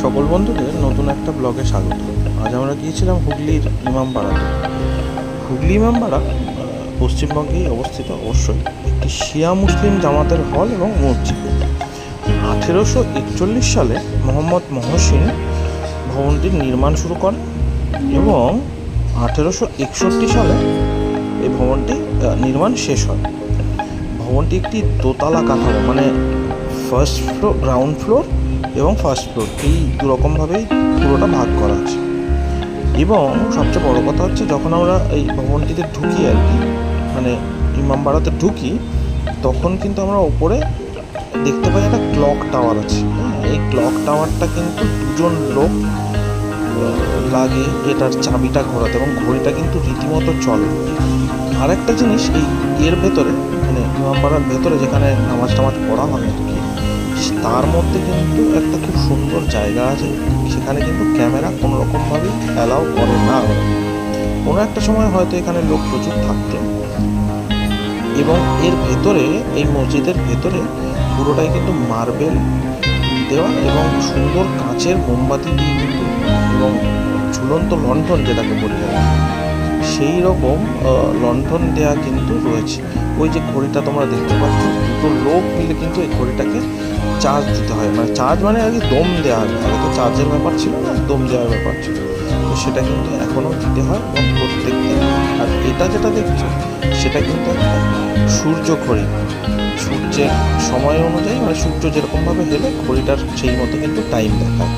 সকল বন্ধুদের নতুন একটা ব্লগে স্বাগত। আজ আমরা গিয়েছিলাম হুগলির ইমামবাড়াতে। হুগলি ইমামবাড়া পশ্চিমবঙ্গেই অবস্থিত। অবশ্যই একটি শিয়া মুসলিম জামাতের হল এবং মসজিদ। 1841 সালে মোহাম্মদ মহসিন ভবনটির নির্মাণ শুরু করেন এবং 1861 সালে এই ভবনটি নির্মাণ শেষ হয়। ভবনটি একটি দোতলা কাঠামো, মানে ফার্স্ট ফ্লোর, গ্রাউন্ড ফ্লোর এবং ফার্স্ট ফ্লোর, এই দুরকমভাবেই পুরোটা ভাগ করা আছে। এবং সবচেয়ে বড় কথা হচ্ছে, যখন আমরা এই ভবনটিতে ঢুকি আর কি, মানে ইমামবাড়াতে ঢুকি, তখন কিন্তু আমরা ওপরে দেখতে পাই একটা ক্লক টাওয়ার আছে। এই ক্লক টাওয়ারটা কিন্তু দুজন লোক লাগে এটার চাবিটা ঘোরাতে, এবং ঘড়িটা কিন্তু রীতিমতো চলে। আর একটা জিনিস, এই এর ভেতরে, মানে ইমামবাড়ার ভেতরে যেখানে নামাজ টামাজ পড়া হয় আর কি, তার মধ্যে কিন্তু একটা খুব সুন্দর জায়গা আছে। সেখানে কিন্তু ক্যামেরা কোনো রকমভাবেই অ্যালাউ করে না। কোনো একটা সময় হয়তো এখানে লোক প্রচুর থাকতেন। এবং এর ভেতরে, এই মসজিদের ভেতরে পুরোটাই কিন্তু মার্বেল দেওয়া এবং সুন্দর কাঁচের মোমবাতি দিয়ে কিন্তু, এবং ঝুলন্ত লণ্ঠন যেটাকে বলে যায়, সেই রকম লণ্ঠন দেওয়া কিন্তু রয়েছে। ওই যে ঘড়িটা তোমরা দেখতে পাচ্ছ, দুটো লোক মিলে কিন্তু এই ঘড়িটাকে চার্জ দিতে হয়, মানে চার্জ মানে আর কি দম দেওয়া হয়। আগে তো চার্জের ব্যাপার ছিল না, দম দেওয়ার ব্যাপার ছিল। তো সেটা কিন্তু এখনও দিতে হয় এবং প্রত্যেক দিন। আর এটা যেটা দেখছো, সেটা কিন্তু একটা সূর্য ঘড়ি। সূর্যের সময় অনুযায়ী, মানে সূর্য যেরকমভাবে হেলে ঘড়িটার সেই মতো কিন্তু টাইম দেখায়।